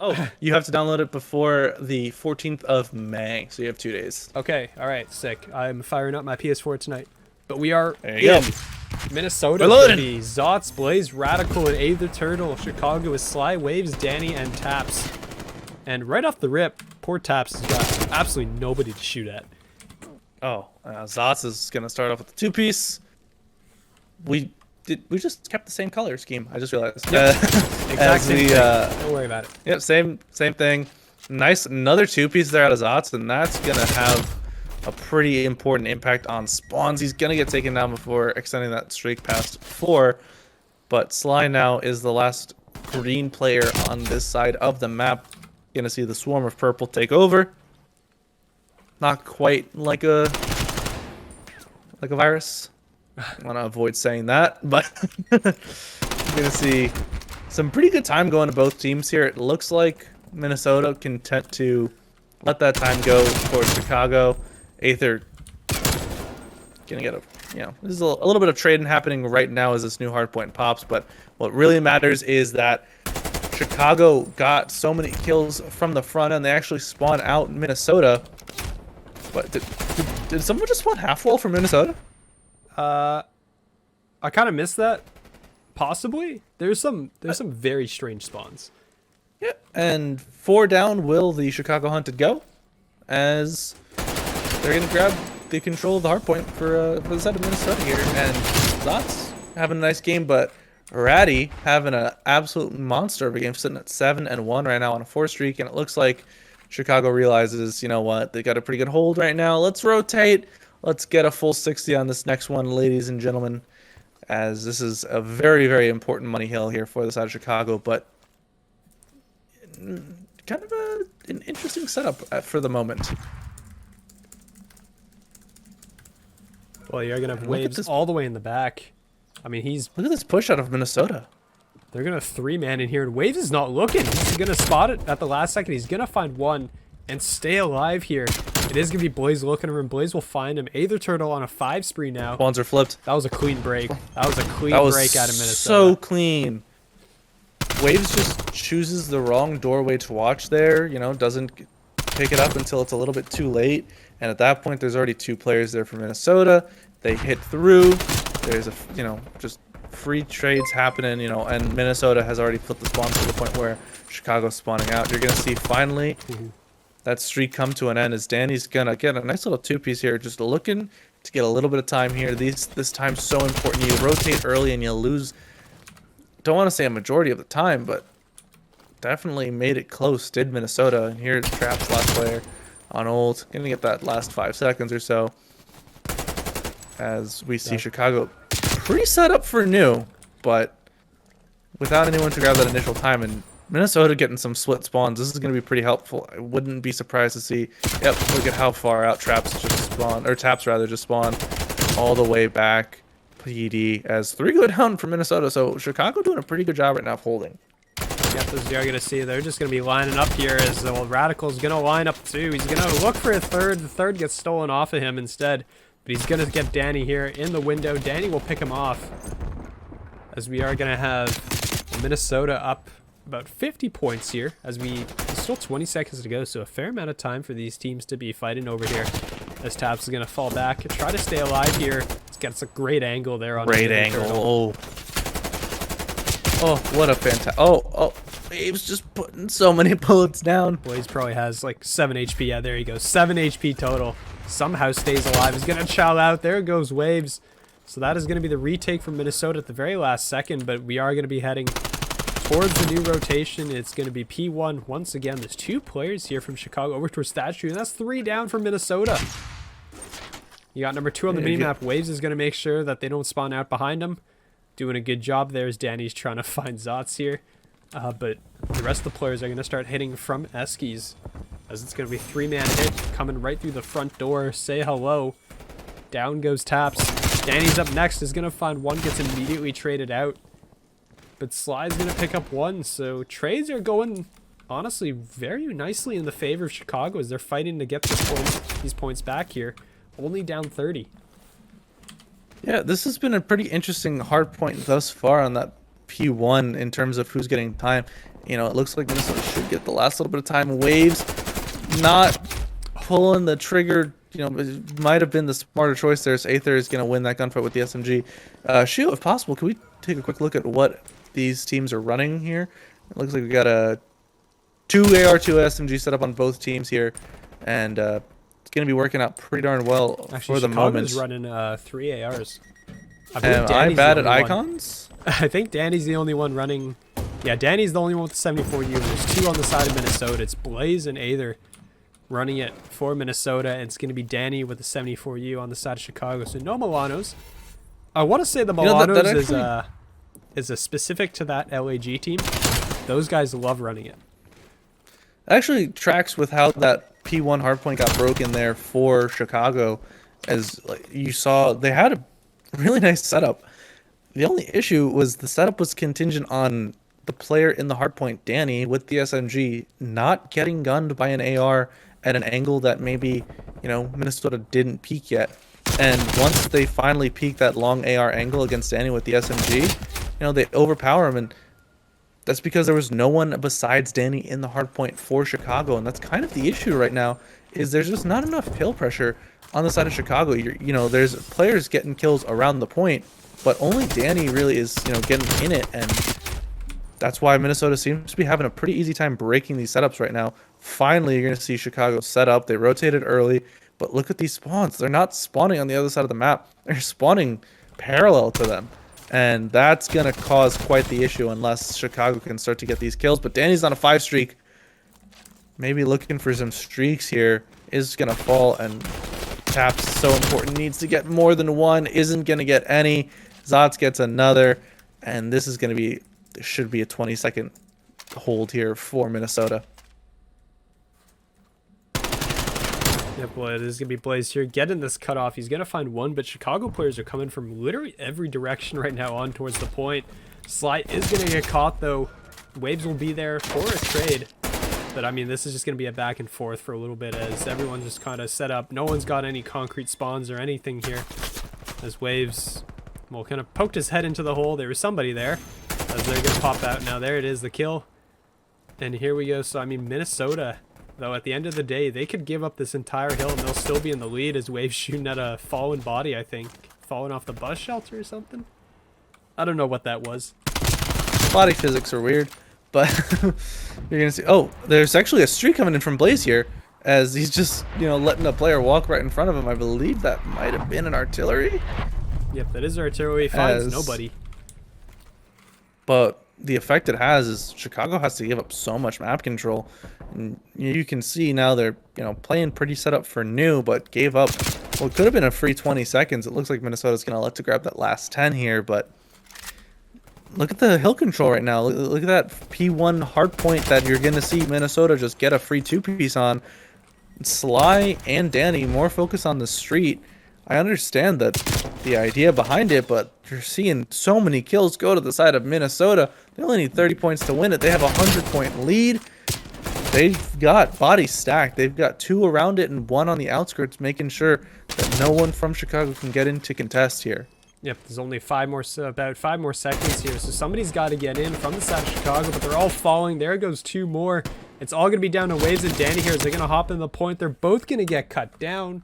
Oh, you have to download it before the 14th of May, so you have 2 days. Okay, all right, sick. I'm firing up my PS4 tonight. But we are There you in go. Minnesota. We're It's gonna loading. be Zots, Blaze, Radical, and Abe the Turtle. Chicago is Sly, Waves, Danny, and Taps. And right off the rip, poor Taps has got absolutely nobody to shoot at. Oh, Zots is gonna start off with the 2-piece. We just kept the same color scheme. I just realized. Yep. Exact same thing. Don't worry about it. Yep, same thing. Nice, another 2-piece there out of Zots, and that's gonna have a pretty important impact on spawns. He's gonna get taken down before extending that streak past 4. But Sly now is the last green player on this side of the map. Gonna see the swarm of purple take over. Not quite like a virus. I want to avoid saying that, but you're gonna see some pretty good time going to both teams here. It looks like Minnesota content to let that time go towards Chicago. Aether gonna get there's a little bit of trading happening right now as this new hardpoint pops, but what really matters is that Chicago got so many kills from the front end. They actually spawned out in Minnesota. But did someone just spawn half wall from Minnesota? I kind of missed that. Possibly. There's some very strange spawns. Yeah, and 4 down will the Chicago Hunted go, as they're gonna grab the control of the hardpoint for the side of Minnesota here. And Zots having a nice game, but Ratty having an absolute monster of a game, sitting at 7-1 right now on a 4 streak, and it looks like Chicago realizes, you know what, they got a pretty good hold right now. Let's rotate. Let's get a full 60 on this next one, ladies and gentlemen, as this is a very, very important money hill here for the side of Chicago, but kind of an interesting setup for the moment. Well, you're going to have Waves all the way in the back. I mean, Look at this push out of Minnesota. They're going to 3-man in here, and Waves is not looking. He's going to spot it at the last second. He's going to find one and stay alive here. It is going to be Blaze looking for him. Blaze will find him. Aether Turtle on a 5 spree now. Spawns are flipped. That was a clean break. That was a clean break out of Minnesota. So clean. Waves just chooses the wrong doorway to watch there. Doesn't pick it up until it's a little bit too late. And at that point, there's already 2 players there for Minnesota. They hit through. There's just free trades happening, and Minnesota has already flipped the spawn to the point where Chicago's spawning out. You're going to see finally that streak come to an end as Danny's going to get a nice little 2-piece here, just looking to get a little bit of time here. This time's so important. You rotate early and you lose, don't want to say a majority of the time, but definitely made it close, did Minnesota. And here's Trap's last player on ult. Going to get that last 5 seconds or so as we see Chicago pretty set up for new, but without anyone to grab that initial time, and Minnesota getting some split spawns. This is going to be pretty helpful. I wouldn't be surprised to see. Yep, look at how far out Taps just spawned all the way back. PD as 3 go down for Minnesota. So Chicago doing a pretty good job right now of holding. Yep, as you're going to see, they're just going to be lining up here as the Radical's going to line up too. He's going to look for a third. The third gets stolen off of him instead. But he's going to get Danny here in the window. Danny will pick him off. As we are going to have Minnesota up about 50 points here. As there's still 20 seconds to go. So a fair amount of time for these teams to be fighting over here. As Taps is going to fall back. Try to stay alive here. It's got a great angle there on great angle. Oh, what a fantastic. Oh. Waves just putting so many bullets down. Blaze probably has like 7 HP. Yeah, there you go. 7 HP total. Somehow stays alive. He's going to chow out. There goes Waves. So that is going to be the retake from Minnesota at the very last second. But we are going to be heading towards the new rotation. It's going to be P1 once again. There's 2 players here from Chicago over towards Statue. And that's 3 down for Minnesota. You got number 2 on the minimap. Waves is going to make sure that they don't spawn out behind him. Doing a good job there as Danny's trying to find Zots here. But the rest of the players are going to start hitting from Eskies. As it's going to be 3-man hit coming right through the front door. Say hello. Down goes Taps. Danny's up next. Is going to find one. Gets immediately traded out. But Sly's going to pick up one. So trades are going, honestly, very nicely in the favor of Chicago as they're fighting to get these points back here. Only down 30. Yeah, this has been a pretty interesting hard point thus far on that P1 in terms of who's getting time. You know, it looks like Minnesota should get the last little bit of time. Waves not pulling the trigger. You know, it might have been the smarter choice there. So Aether is going to win that gunfight with the SMG. Shio, if possible, can we take a quick look at what these teams are running here? It looks like we got a 2 AR, 2 SMG set up on both teams here. And it's going to be working out pretty darn well Actually, for the moment. Chicago's running 3 ARs. Am I bad at icons? I think Danny's the only one running. Yeah, Danny's the only one with the 74U. There's 2 on the side of Minnesota. It's Blaze and Aether running it for Minnesota. And it's going to be Danny with the 74U on the side of Chicago. So no Milanos. I want to say the Milanos is a specific to that LAG team. Those guys love running it. Actually tracks with how that P1 hardpoint got broken there for Chicago. As you saw, they had a really nice setup. The only issue was the setup was contingent on the player in the hardpoint, Danny, with the SMG, not getting gunned by an AR at an angle that maybe, you know, Minnesota didn't peek yet. And once they finally peak that long AR angle against Danny with the SMG, you know, they overpower him. And that's because there was no one besides Danny in the hardpoint for Chicago. And that's kind of the issue right now, is there's just not enough kill pressure on the side of Chicago. You know, there's players getting kills around the point, but only Danny really is, you know, getting in it. And that's why Minnesota seems to be having a pretty easy time breaking these setups right now. Finally, you're going to see Chicago set up. They rotated early, but look at these spawns. They're not spawning on the other side of the map. They're spawning parallel to them. And that's going to cause quite the issue unless Chicago can start to get these kills. But Danny's on a 5 streak. Maybe looking for some streaks here. Is going to fall, and Tap's so important. Needs to get more than 1. Isn't going to get any. Zots gets another. And this is going to be, should be a 20-second hold here for Minnesota. Yeah, boy, this is going to be Blaze here. Getting this cutoff. He's going to find 1, but Chicago players are coming from literally every direction right now on towards the point. Sly is going to get caught, though. Waves will be there for a trade. But, I mean, this is just going to be a back and forth for a little bit as everyone's just kind of set up. No one's got any concrete spawns or anything here. As Waves, well, kind of poked his head into the hole. There was somebody there. As they're going to pop out. Now, there it is, the kill. And here we go. So, I mean, Minnesota, though, at the end of the day, they could give up this entire hill and they'll still be in the lead as Waves shooting at a fallen body, I think. Falling off the bus shelter or something? I don't know what that was. Body physics are weird. But you're going to see... Oh, there's actually a streak coming in from Blaze here. As he's just, you know, letting a player walk right in front of him. I believe that might have been an artillery. Yep, that is artillery. Finds nobody. But the effect it has is Chicago has to give up so much map control. And you can see now they're, you know, playing pretty set up for new, but gave up what could have been a free 20 seconds. It looks like Minnesota's going to let to grab that last 10 here, but... Look at the hill control right now. Look at that P1 hardpoint that you're going to see Minnesota just get a free 2-piece on. Sly and Danny more focus on the street. I understand that the idea behind it, but you're seeing so many kills go to the side of Minnesota. They only need 30 points to win it. They have a 100-point lead. They've got bodies stacked. They've got 2 around it and 1 on the outskirts, making sure that no one from Chicago can get into contest here. Yep, there's only about 5 more seconds here, so somebody's got to get in from the side of Chicago, but they're all falling. There goes 2 more. It's all going to be down to Waves and Danny here as they're going to hop in the point. They're both going to get cut down,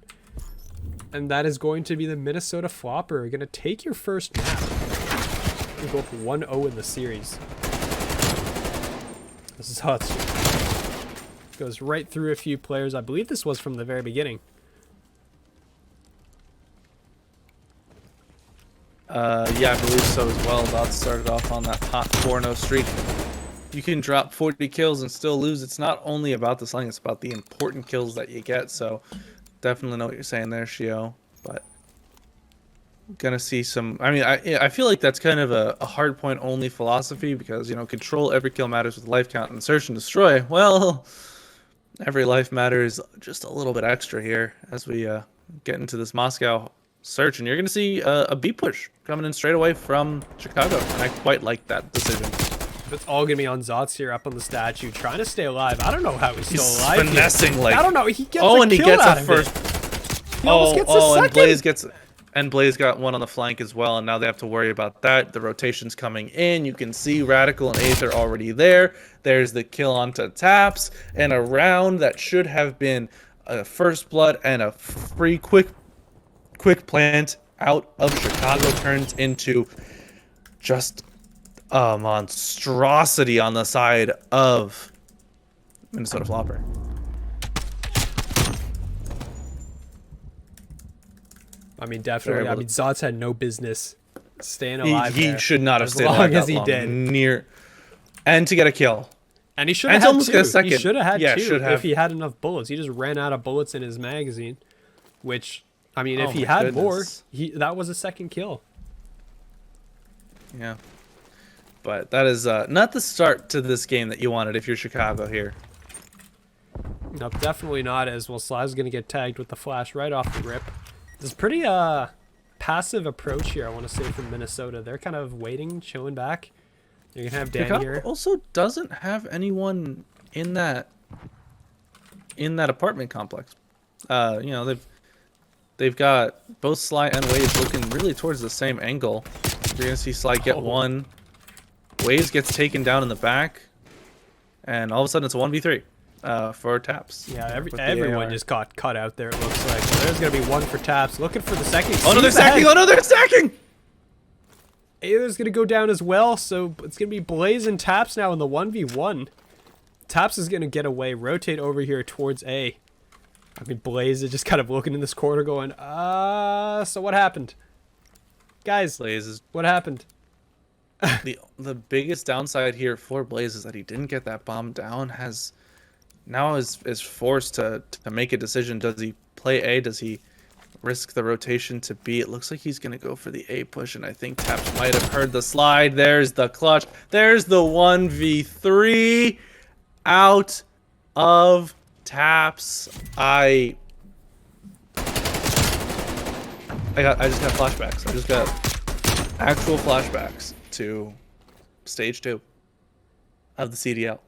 and that is going to be the Minnesota Floppr. We're going to take your first map. We go up 1-0 in the series. This is how it's goes right through a few players. I believe this was from the very beginning. Yeah, I believe so as well. Dots started off on that hot 4-0 streak. You can drop 40 kills and still lose. It's not only about the slang, it's about the important kills that you get. So definitely know what you're saying there, Shio. But gonna see some... I mean, I feel like that's kind of a hard point only philosophy because, you know, control every kill matters with life count and search and destroy. Well, every life matters just a little bit extra here as we get into this Moscow search, and you're going to see a B push coming in straight away from Chicago, and I quite like that decision. It's all going to be on Zots here up on the statue, trying to stay alive. I don't know how he's still alive. Finessing, here. like... I don't know. He gets and a he kill gets out a of first... it. He almost gets a second. And Blaze gets... And Blaze got one on the flank as well, and now they have to worry about that. The rotation's coming in. You can see Radical and Aether already there. There's the kill onto Taps, and a round that should have been a first blood and a free quick plant out of Chicago turns into just a monstrosity on the side of Minnesota Floppr. I mean, definitely. I mean, Zots had no business staying alive. He should not have as stayed long alive as that he long, did. And to get a kill. And he should have had almost got a two. second. He should have had two should have. if he had enough bullets. He just ran out of bullets in his magazine, which, I mean, if Oh he my had goodness. more, that was a second kill. Yeah. But that is not the start to this game that you wanted if you're Chicago here. No, definitely not, as well. Sly's going to get tagged with the flash right off the rip. This is pretty passive approach here, I want to say, from Minnesota. They're kind of waiting, chilling back. You're going to have Dan Chicago here. also doesn't have anyone in that apartment complex. You know, they've got both Sly and Waves looking really towards the same angle. You're going to see Sly get one. Waves gets taken down in the back. And all of a sudden it's a 1v3 for Taps. Yeah, with the everyone AR. just got cut out there, it looks like. So there's going to be one for Taps. Looking for the second. Oh no, they're stacking! Oh no, they're stacking! Aether's going to go down as well, so it's going to be Blaze and Taps now in the 1v1. Taps is going to get away, rotate over here towards A. I mean, Blaze is just kind of looking in this corner going, so what happened? Guys, Blaze is what happened? the biggest downside here for Blaze is that he didn't get that bomb down. Now is forced to make a decision. Does he play A? Does he risk the rotation to B? It looks like he's gonna go for the A push, and I think Taps might have heard the slide. There's the clutch. There's the 1v3 out of Taps. I just got flashbacks. I just got actual flashbacks to stage 2 of the CDL.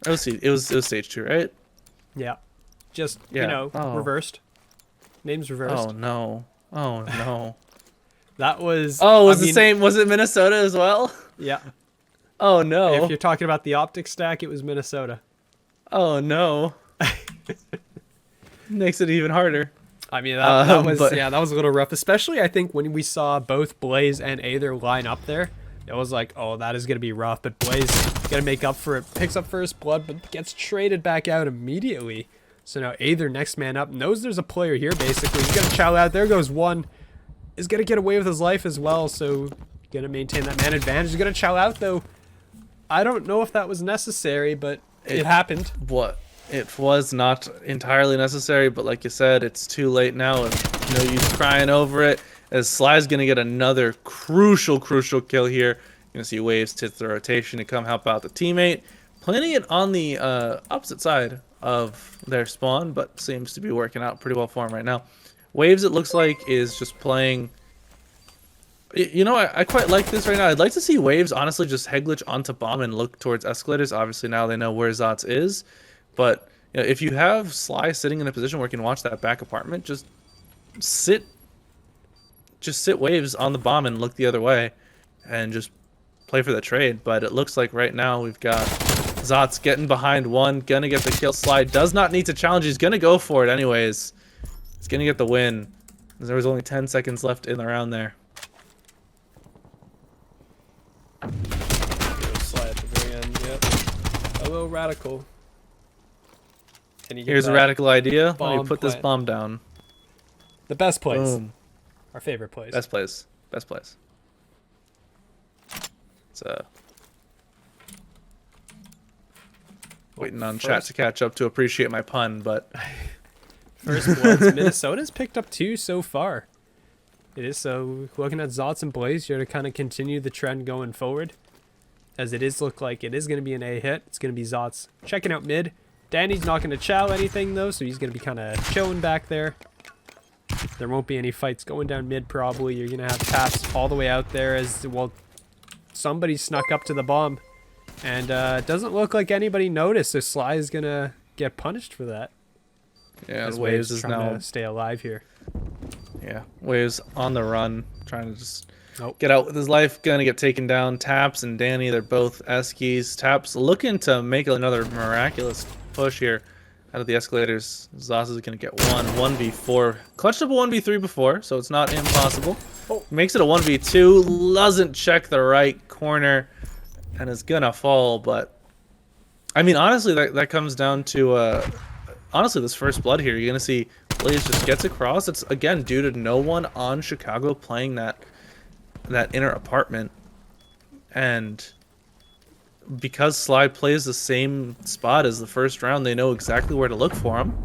It was stage 2, right? Yeah. Just, Yeah. you know, Oh. reversed. Name's reversed. Oh no. Oh no. That was... Oh, it was I the mean, same. Was it Minnesota as well? Yeah. Oh no. If you're talking about the optic stack, it was Minnesota. Oh no. Makes it even harder. I mean, that was but- that was a little rough, especially I think when we saw both Blaze and Aether line up there. It was like, oh, that is going to be rough, but Blaze going to make up for it, picks up first blood, but gets traded back out immediately. So now Aether, next man up, knows there's a player here, basically. He's going to chow out. There goes one. Is going to get away with his life as well, so going to maintain that man advantage. He's going to chow out, though. I don't know if that was necessary, but it happened. What? It was not entirely necessary, but like you said, it's too late now, and no use crying over it. As Sly's gonna get another crucial kill here. You're gonna see Waves hit the rotation to come help out the teammate, planting it on the opposite side of their spawn, but seems to be working out pretty well for him right now. Waves, it looks like, is just playing. You know, I quite like this right now. I'd like to see Waves honestly just head glitch onto bomb and look towards escalators. Obviously now they know where Zots is, but you know, if you have Sly sitting in a position where he can watch that back apartment, just sit Waves on the bomb and look the other way and just play for the trade. But it looks like right now we've got Zots getting behind one, gonna get the kill. Sly does not need to challenge, he's gonna go for it anyways. He's gonna get the win. There was only 10 seconds left in the round there. Slide at the very end, yep. A little radical. Can you get Here's a that radical idea. Let me bomb put this plant? bomb down. The best place. Boom. Our favorite place. Best place. Best place. It's waiting on chat to catch up to appreciate my pun, but First bloods. Minnesota's picked up 2 so far. It is so looking at Zots and Blaze here to kind of continue the trend going forward. As it is look like it is going to be an A hit. It's going to be Zots checking out mid. Danny's not going to chow anything though, so he's going to be kind of chilling back there. There won't be any fights going down mid probably. You're going to have Taps all the way out there as, well, somebody snuck up to the bomb. And it doesn't look like anybody noticed, so Sly is going to get punished for that. yeah, As Waves is trying now to stay alive here. Yeah, Waves on the run, trying to just Nope. get out with his life. Gonna get taken down. Taps and Danny, they're both Eskies. Taps looking to make another miraculous push here out of the escalators. Zos is gonna get 1v4. Clutched up a 1v3 before, so it's not impossible. Oh. Makes it a 1v2. Doesn't check the right corner and is gonna fall. But I mean, honestly, that comes down to honestly, this first blood here, you're gonna see Blaze just gets across. It's again due to no one on Chicago playing that inner apartment, and because Sly plays the same spot as the first round, they know exactly where to look for him.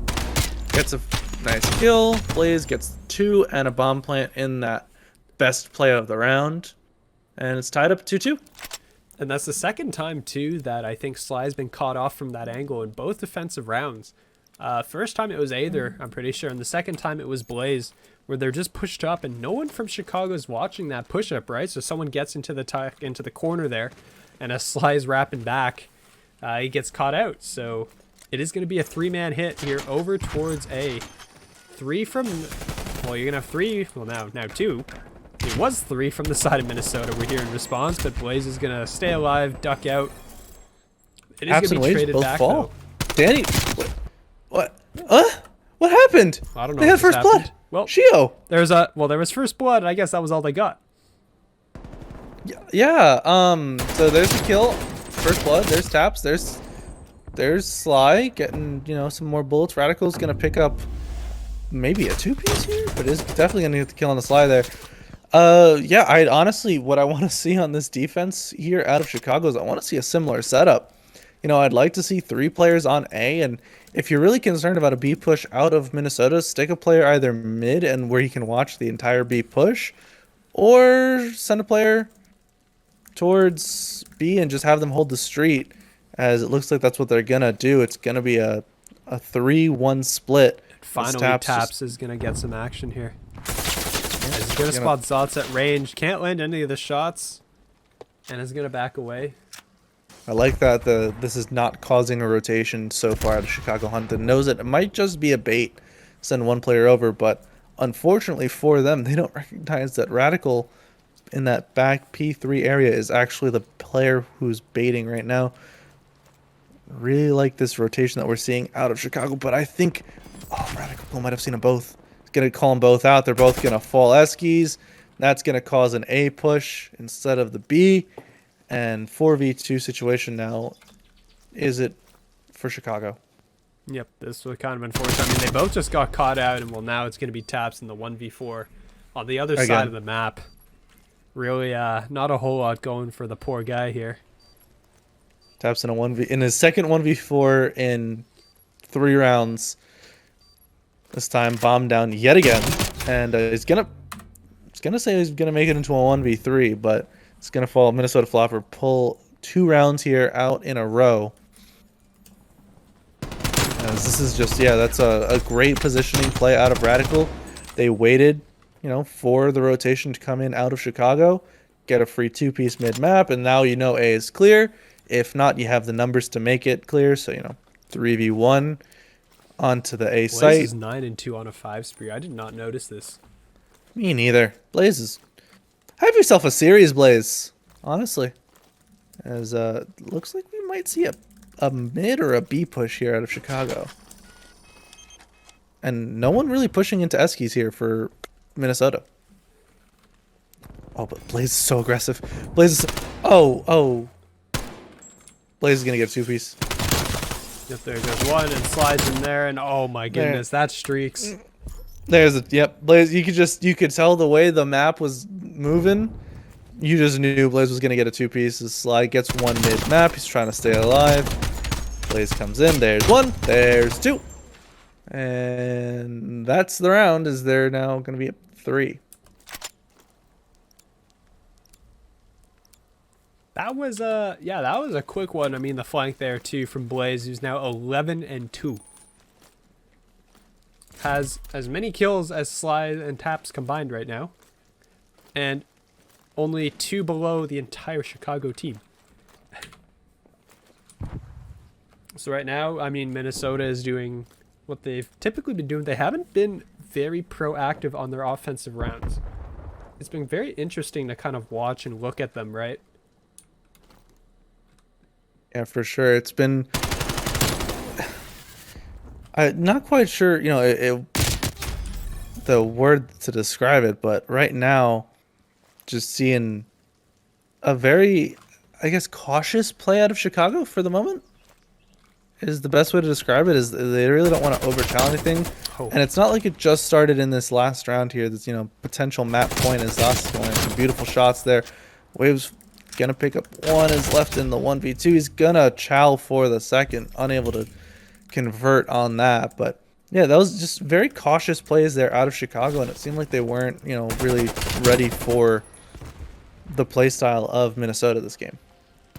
Gets a nice kill. Blaze gets 2 and a bomb plant in that best play of the round, and it's tied up 2-2. And that's the second time, too, that I think Sly's been caught off from that angle in both defensive rounds. First time it was Aether, I'm pretty sure, and the second time it was Blaze, where they're just pushed up, and no one from Chicago's watching that push-up, right? So someone gets into the corner there, and as Sly's wrapping back, he gets caught out. So it is going to be a 3-man hit here over towards A. 3 from... Well, you're going to have 3... Well, now 2. It was 3 from the side of Minnesota. We're here in response, but Blaze is going to stay alive, duck out. It is going to be traded back, though. Danny... What? What happened? I don't know. They had first blood. Well, Shio. there was first blood, and I guess that was all they got. Yeah. So there's the kill. First blood. There's Taps. There's Sly getting some more bullets. Radical's gonna pick up maybe a 2-piece here, but is definitely gonna get the kill on the Sly there. Yeah. I honestly, what I want to see on this defense here out of Chicago is I want to see a similar setup. I'd like to see 3 players on A, and if you're really concerned about a B push out of Minnesota, stick a player either mid and where he can watch the entire B push, or send a player towards B and just have them hold the street, as it looks like that's what they're gonna do. It's gonna be a 3-1 split. Finally, Taps is gonna get some action here. He's gonna spot Zots at range. Can't land any of the shots, and is gonna back away. I like that this is not causing a rotation so far out of Chicago Hunt, and knows it might just be a bait, send one player over, but unfortunately for them, they don't recognize that Radical in that back P3 area is actually the player who's baiting right now. Really like this rotation that we're seeing out of Chicago, but I think Radical might have seen them both. He's gonna call them both out. They're both gonna fall Eskies. That's gonna cause an A push instead of the B. And 4v2 situation now, is it for Chicago? Yep, this was kind of unfortunate. I mean, they both just got caught out, and well, now it's going to be Taps in the 1v4 on the other side of the map. Really, not a whole lot going for the poor guy here. Taps in his second 1v4 in 3 rounds. This time, bomb down yet again, and he's gonna say he's gonna make it into a 1v3, but it's going to fall. Minnesota Floppr pull 2 rounds here out in a row. As this is just, that's a great positioning play out of Radical. They waited, for the rotation to come in out of Chicago, get a free 2-piece mid-map, and now A is clear. If not, you have the numbers to make it clear. So, 3v1 onto the A site. Blaze is 9-2 on a 5 spree. I did not notice this. Me neither. Blaze is... Have yourself a series, Blaze. Honestly. As looks like we might see a mid or a B push here out of Chicago. And no one really pushing into Eskies here for Minnesota. Oh, but Blaze is so aggressive. Blaze is... Oh. Blaze is going to get a 2-piece. Yep, there goes one and slides in there, and oh my goodness, that streaks. There's a... Yep, Blaze, you could tell the way the map was moving. You just knew Blaze was going to get a 2-piece. The Slide gets 1 mid-map. He's trying to stay alive. Blaze comes in. There's 1. There's 2. And that's the round, as they're now going to be at 3. That was a quick one. I mean, the flank there too from Blaze, who's now 11-2. Has as many kills as Slide and Taps combined right now, and only 2 below the entire Chicago team. So right now, I mean, Minnesota is doing what they've typically been doing. They haven't been very proactive on their offensive rounds. It's been very interesting to kind of watch and look at them, right? Yeah, for sure. It's been. I'm not quite sure, the word to describe it, but right now, just seeing a very, I guess, cautious play out of Chicago for the moment is the best way to describe it. Is they really don't want to overchallenge anything, and it's not like it just started in this last round here. This potential map point is us going some beautiful shots there. Waves gonna pick up one, is left in the 1v2. He's gonna chow for the second, unable to convert on that. But yeah, that was just very cautious plays there out of Chicago, and it seemed like they weren't really ready for the play style of Minnesota this game.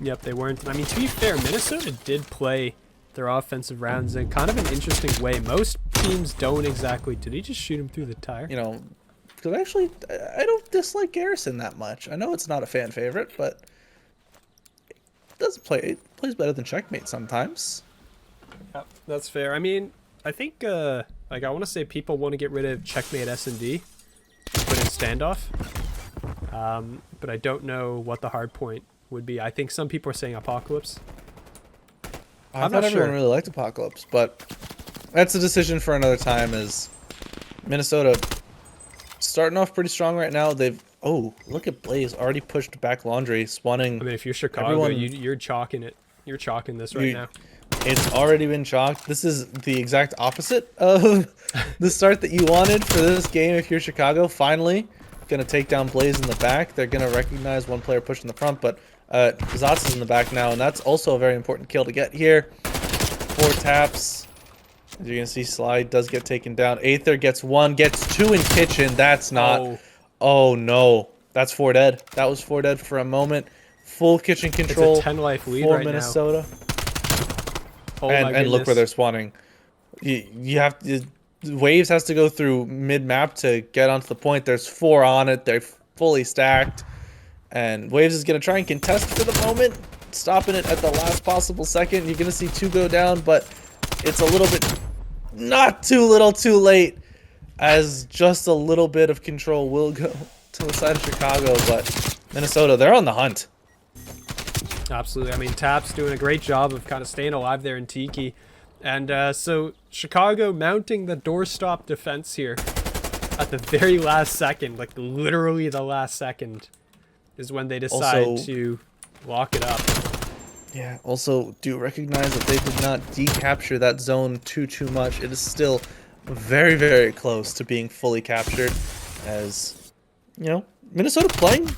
Yep, they weren't. I mean, to be fair, Minnesota did play their offensive rounds in kind of an interesting way. Most teams don't exactly. Did he just shoot him through the tire? Because actually, I don't dislike Garrison that much. I know it's not a fan favorite, but it plays better than Checkmate sometimes. Yep, that's fair. I mean, I think I want to say people want to get rid of Checkmate S&D, put in Standoff. But I don't know what the hard point would be. I think some people are saying Apocalypse. I thought everyone really liked Apocalypse, but that's a decision for another time. Is Minnesota starting off pretty strong right now? Look at Blaze already pushed back Laundry, spawning. I mean, if you're Chicago, you're chalking it. You're chalking this right now. It's already been chalked. This is the exact opposite of the start that you wanted for this game. If you're Chicago, finally gonna take down Blaze in the back. They're gonna recognize one player pushing the front, but Zotz is in the back now, and that's also a very important kill to get here. 4 taps. As you can see, Slide does get taken down. Aether gets 1, gets 2 in kitchen. That's not. Oh no, that's 4 dead. That was 4 dead for a moment. Full kitchen control. It's a 10 life lead for right Minnesota. Now. And look where they're spawning. You have to. Waves has to go through mid-map to get onto the point. There's 4 on it. They're fully stacked. And Waves is going to try and contest for the moment. Stopping it at the last possible second. You're going to see 2 go down, but it's a little bit not too little too late, as just a little bit of control will go to the side of Chicago. But Minnesota, they're on the hunt. Absolutely. I mean, Tap's doing a great job of kind of staying alive there in Tiki. And so Chicago mounting the doorstop defense here at the very last second, like literally the last second, is when they decide to lock it up. Yeah, also do recognize that they did not decapture that zone too much. It is still very, very close to being fully captured, as Minnesota playing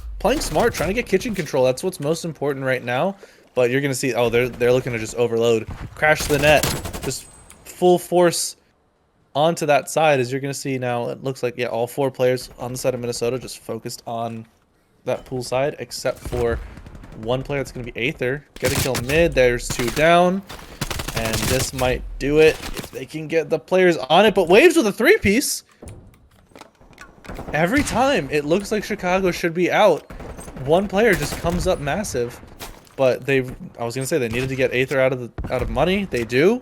smart, trying to get kitchen control. That's what's most important right now. But you're gonna see, they're looking to just overload, crash the net, just full force onto that side. As you're gonna see now, it looks like all 4 players on the side of Minnesota just focused on that pool side, except for one player that's gonna be Aether. Get a kill mid. There's 2 down, and this might do it if they can get the players on it. But Waves with a 3-piece. Every time it looks like Chicago should be out, one player just comes up massive. But I was gonna say they needed to get Aether out of money. They do.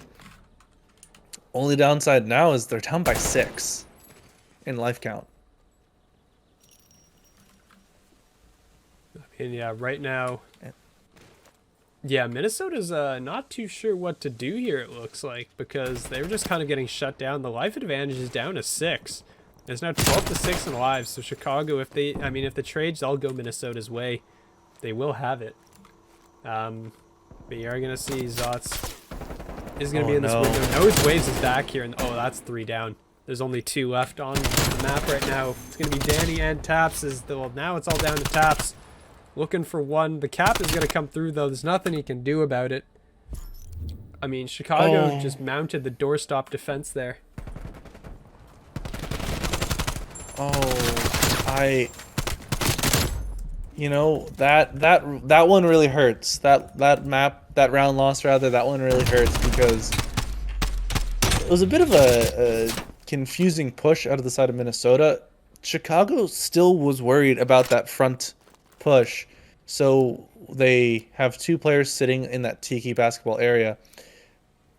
Only downside now is they're down by 6 in life count. And yeah, right now, yeah, Minnesota's not too sure what to do here, it looks like, because they're just kind of getting shut down. The life advantage is down to 6. It's now 12-6 in lives. So Chicago, if the trades all go Minnesota's way, they will have it. But you are gonna see Zotz is gonna be in this window. Knows Waves is back here, and that's 3 down. There's only 2 left on the map right now. It's gonna be Danny and Taps. Now it's all down to Taps, looking for 1. The cap is gonna come through though. There's nothing he can do about it. I mean, Chicago just mounted the doorstop defense there. That one really hurts. That round loss rather, that one really hurts, because it was a bit of a confusing push out of the side of Minnesota. Chicago still was worried about that front push, so they have 2 players sitting in that Tiki basketball area.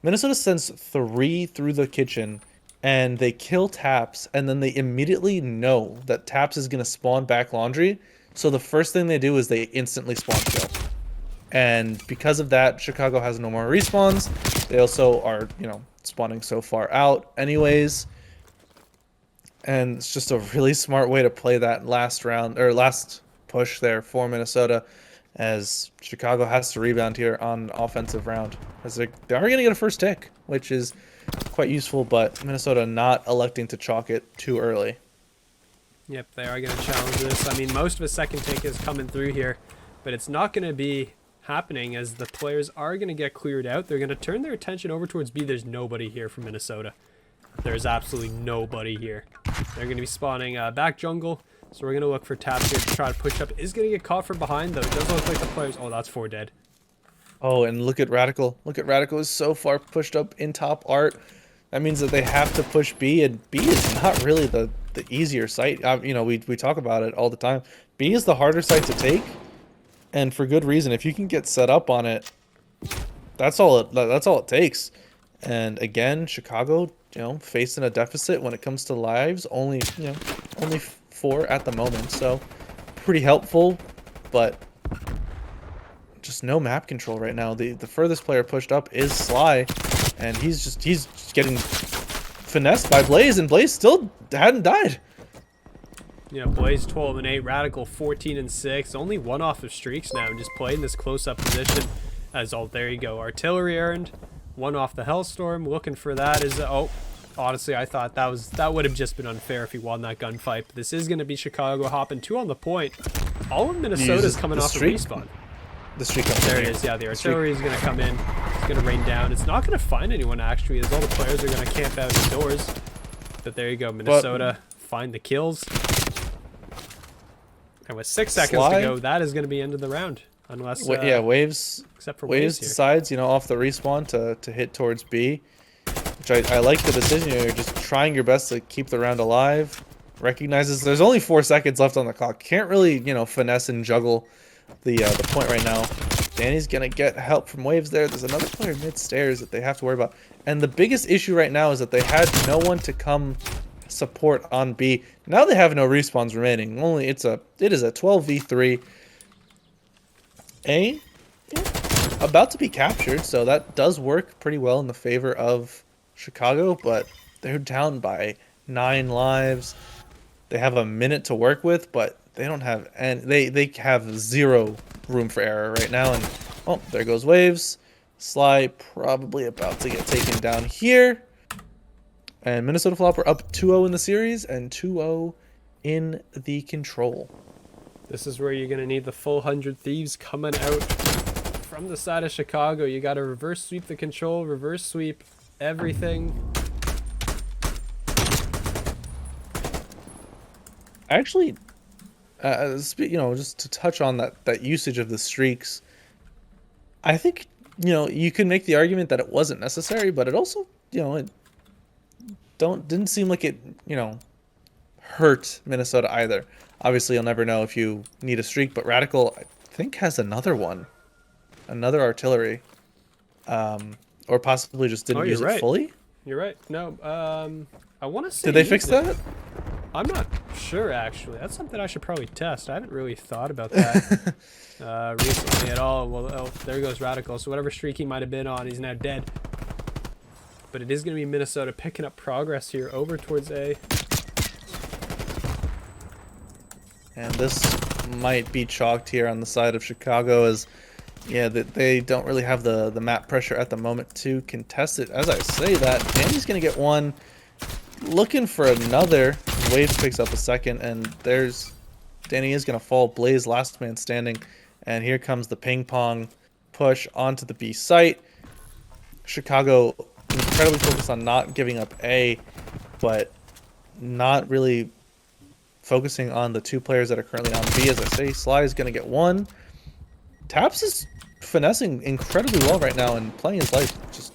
Minnesota sends 3 through the kitchen, and they kill Taps, and then they immediately know that Taps is going to spawn back Laundry. So the first thing they do is they instantly spawn kill. And because of that, Chicago has no more respawns. They also are, you know, spawning so far out anyways. And it's just a really smart way to play that last round, or last push there for Minnesota, as Chicago has to rebound here on offensive round. As they are going to get a first tick, which is quite useful, but Minnesota not electing to chalk it too early. Yep, they are going to challenge this. I mean, most of a second tick is coming through here, but it's not going to be happening as the players are going to get cleared out. They're going to turn their attention over towards B. There's nobody here from Minnesota. There's absolutely nobody here. They're going to be spawning back jungle, so we're going to look for Taps here to try to push up. Is going to get caught from behind, though. It does look like the players... Oh, that's 4 dead. Oh, and look at Radical. Look at Radical is so far pushed up in top art. That means that they have to push B, and B is not really the easier site. You know, we talk about it all the time. B is the harder site to take, and for good reason. If you can get set up on it, that's all it takes. And again, Chicago, you know, facing a deficit when it comes to lives, only 4 at the moment, so pretty helpful, but just no map control right now. The furthest player pushed up is Sly, and he's getting finessed by Blaze, and Blaze still hadn't died. You know, Blaze 12-8, Radical 14-6, only 1 off of streaks now, and just playing this close-up position. As oh, there you go, artillery errand, 1 off the Hellstorm. Looking for that is oh, honestly, I thought that would have just been unfair if he won that gunfight. But this is going to be Chicago hopping 2 on the point. All of Minnesota's coming off the respawn. The streak comes there it is. Yeah, the artillery is going to come in. It's going to rain down. It's not going to find anyone actually, as all the players are going to camp out indoors. But there you go, Minnesota find the kills. And with 6 seconds to go, that is going to be end of the round. Unless yeah, Waves. Except for Waves decides, you know, off the respawn to hit towards B, which I like the decision. You're just trying your best to keep the round alive. Recognizes there's only 4 seconds left on the clock. Can't really, you know, finesse and juggle the point right now. Danny's gonna get help from Waves there. There's another player mid stairs that they have to worry about. And the biggest issue right now is that they had no one to come support on B. Now they have no respawns remaining. Only it is a 12v3. A, yeah, about to be captured, so that does work pretty well in the favor of Chicago, but they're down by 9 lives. They have a minute to work with, but they don't have, and they have 0 room for error right now. And oh, there goes Waves. Sly probably about to get taken down here. And Minnesota Floppr up 2-0 in the series and 2-0 in the control. This is where you're going to need the full 100 Thieves coming out from the side of Chicago. You got to reverse sweep the control, reverse sweep everything. Actually, you know, just to touch on that usage of the streaks, I think, you know, you can make the argument that it wasn't necessary, but it also, you know, it didn't seem like it, you know, hurt Minnesota either. Obviously, you'll never know if you need a streak, but Radical, I think, has another one. Another artillery. Or possibly just didn't use it fully. You're right. No, I want to say... Did they fix that? I'm not sure, actually. That's something I should probably test. I haven't really thought about that recently at all. Well, oh, there goes Radical. So whatever streak he might have been on, he's now dead. But it is going to be Minnesota picking up progress here over towards A. And this might be chalked here on the side of Chicago, as yeah, they don't really have the map pressure at the moment to contest it. As I say that, Danny's gonna get one, looking for another. Waves picks up a second, and there's Danny is gonna fall. Blaze last man standing, and here comes the ping pong push onto the B site. Chicago incredibly focused on not giving up A, but not really focusing on the 2 players that are currently on B. As I say, Sly is going to get one. Taps is finessing incredibly well right now and playing his life just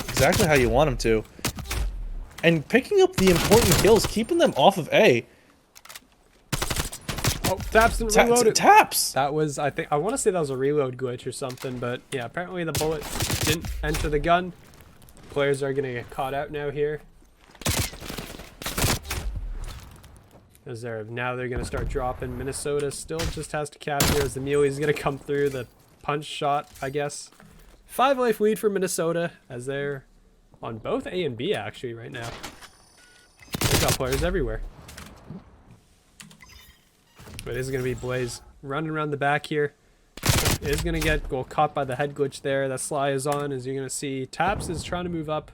exactly how you want him to. And picking up the important kills, keeping them off of A. Oh, Taps didn't reload it. Taps! That was, I want to say that was a reload glitch or something, but yeah, apparently the bullet didn't enter the gun. Players are going to get caught out now here. Now they're going to start dropping. Minnesota still just has to capture as the Muley's going to come through the punch shot, I guess. 5 life lead for Minnesota as they're on both A and B actually right now. They've got players everywhere. But it is going to be Blaze running around the back here. Is going to get caught by the head glitch there. That Sly is on, as you're going to see. Taps is trying to move up.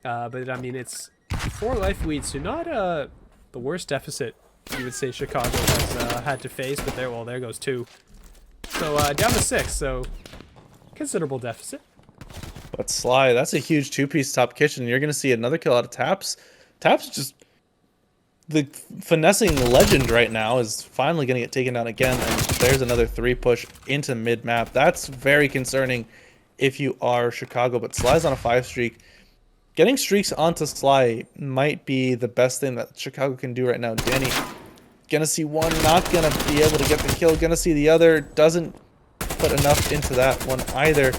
But I mean, it's 4 life leads, so not the worst deficit you would say Chicago has had to face. But there goes 2. So down to 6, so considerable deficit. But Sly, that's a huge 2-piece top kitchen. You're going to see another kill out of Taps. Taps just the finessing legend right now is finally going to get taken down again. And there's another 3 push into mid-map. That's very concerning if you are Chicago. But Sly's on a 5 streak. Getting streaks onto Sly might be the best thing that Chicago can do right now. Danny gonna see one, not gonna be able to get the kill. Gonna see the other, doesn't put enough into that one either.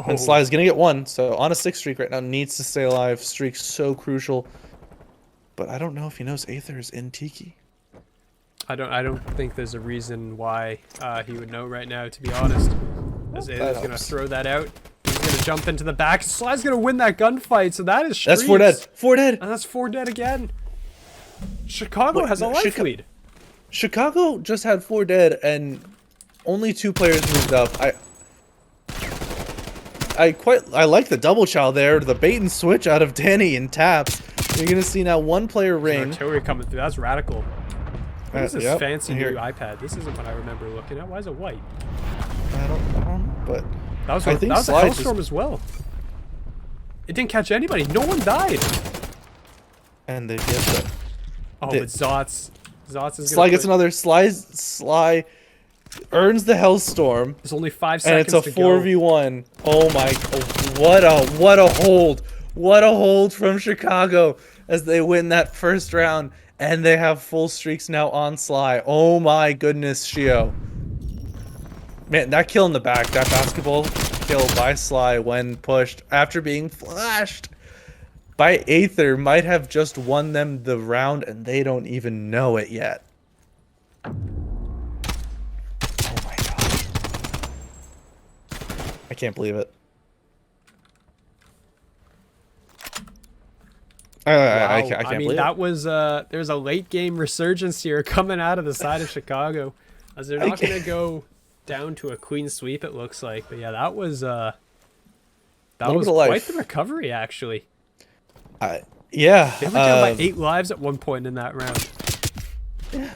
And Sly's gonna get 1, so on a 6 streak right now, needs to stay alive. Streak's so crucial. But I don't know if he knows Aether's in Tiki. I don't think there's a reason why he would know right now, to be honest. As Aether's gonna throw that out. He's gonna jump into the back. Sly's gonna win that gunfight, so that is streaks. That's 4 dead. 4 dead. And that's 4 dead again. Chicago has a life lead. Chicago just had 4 dead, and only 2 players moved up. I like the double chow there, the bait and switch out of Danny and Taps. You're gonna see now 1 player ring. Artillery coming through. That's radical. What is this fancy here. new iPad? This isn't what I remember looking at. Why is it white? I don't know, but that was a hellstorm as well. It didn't catch anybody. No one died. And they get the. Oh, but Zots is gonna Sly gets another. Sly earns the hellstorm. There's only 5 seconds and it's a 4v1. Oh my! What a hold! What a hold from Chicago as they win that first round, and they have full streaks now on Sly. Oh my goodness, Shio. Man, that kill in the back, that basketball kill by Sly when pushed after being flashed by Aether might have just won them the round, and they don't even know it yet. Oh my god. I can't believe it. I can't believe it. That was there's a late game resurgence here coming out of the side of Chicago, as they're not going to go down to a clean sweep, it looks like. But yeah, that was quite the recovery, actually. Yeah. They were down by 8 lives at one point in that round. Yeah.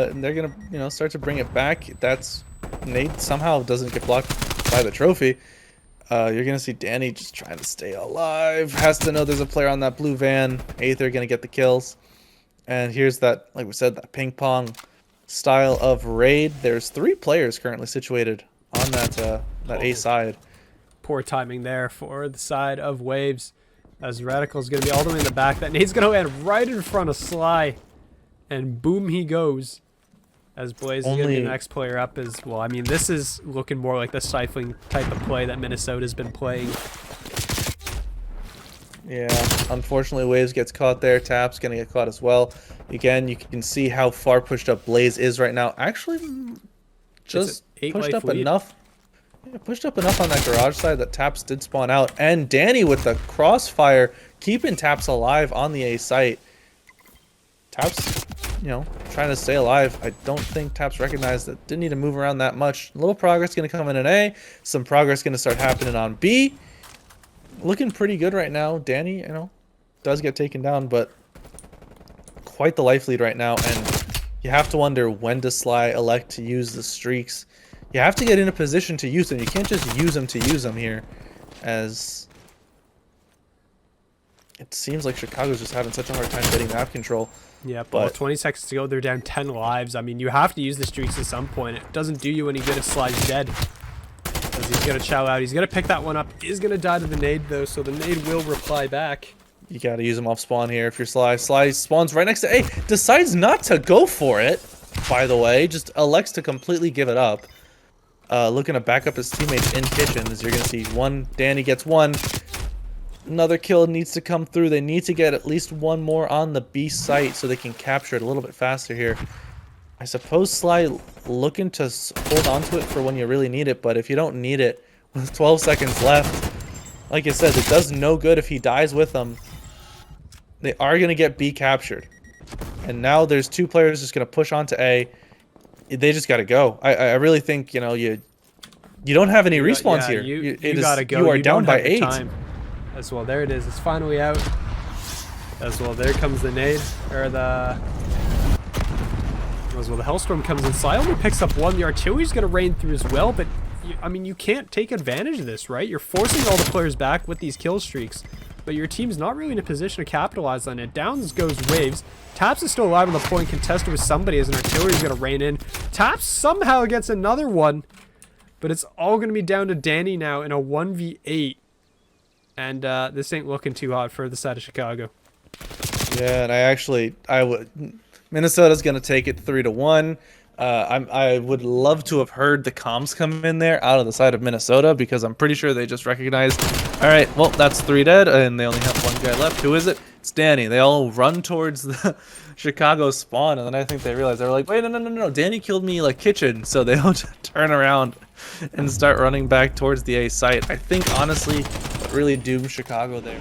And they're gonna, start to bring it back. That's Nate somehow doesn't get blocked by the trophy. You're gonna see Danny just trying to stay alive. Has to know there's a player on that blue van. Aether gonna get the kills. And here's that, like we said, that ping pong style of raid. There's 3 players currently situated on that A side. Poor timing there for the side of Waves, as Radical's gonna be all the way in the back. That Nate's gonna land right in front of Sly, and boom he goes. As Blaze is going to be the next player up as well. I mean, this is looking more like the stifling type of play that Minnesota's been playing. Yeah, unfortunately, Waves gets caught there. Tap's going to get caught as well. Again, you can see how far pushed up Blaze is right now. Actually, just pushed up enough. Yeah, pushed up enough on that garage side that Taps did spawn out. And Danny with the crossfire, keeping Taps alive on the A site. Taps, trying to stay alive. I don't think Taps recognized that didn't need to move around that much. A little progress going to come in A. Some progress going to start happening on B. Looking pretty good right now. Danny, does get taken down, but quite the life lead right now. And you have to wonder, when does Sly elect to use the streaks? You have to get in a position to use them. You can't just use them to use them here, as it seems like Chicago's just having such a hard time getting map control. Yeah, but 20 seconds to go. They're down 10 lives. I mean, you have to use the streaks at some point. It doesn't do you any good if Sly's dead, as he's going to chow out. He's going to pick that one up. Is going to die to the nade, though, so the nade will reply back. You got to use him off spawn here if you're Sly. Sly spawns right next to A. Decides not to go for it, by the way. Just elects to completely give it up. Looking to back up his teammates in kitchen, as you're going to see Danny gets one. Another kill needs to come through. They need to get at least one more on the B site so they can capture it a little bit faster here. I suppose Sly looking to hold on to it for when you really need it, but if you don't need it, with 12 seconds left, like I said, it does no good if he dies with them. They are going to get B captured. And now there's two players just going to push on to A. They just got to go. I really think, you know, you don't have any respawns here. You gotta go. You are down by 8. Time. As well, there it is. It's finally out. As well, there comes the nade, or the... As well, the Hellstorm comes in. Sly only picks up 1. The artillery's gonna rain through as well, but, I mean, you can't take advantage of this, right? You're forcing all the players back with these kill streaks, but your team's not really in a position to capitalize on it. Downs goes Waves. Taps is still alive on the point, contested with somebody as an artillery's gonna rain in. Taps somehow gets another one, but it's all gonna be down to Danny now in a 1v8. And this ain't looking too hot for the side of Chicago. Yeah, and Minnesota's gonna take it 3-1. I would love to have heard the comms come in there out of the side of Minnesota because I'm pretty sure they just recognized, all right, well, that's 3 dead, and they only have 1 guy left. Who is it? It's Danny. They all run towards the Chicago spawn, and then I think they realized, they were like, wait, no, Danny killed me like kitchen, so they all just turn around and start running back towards the A site. I think, honestly, what really doomed Chicago there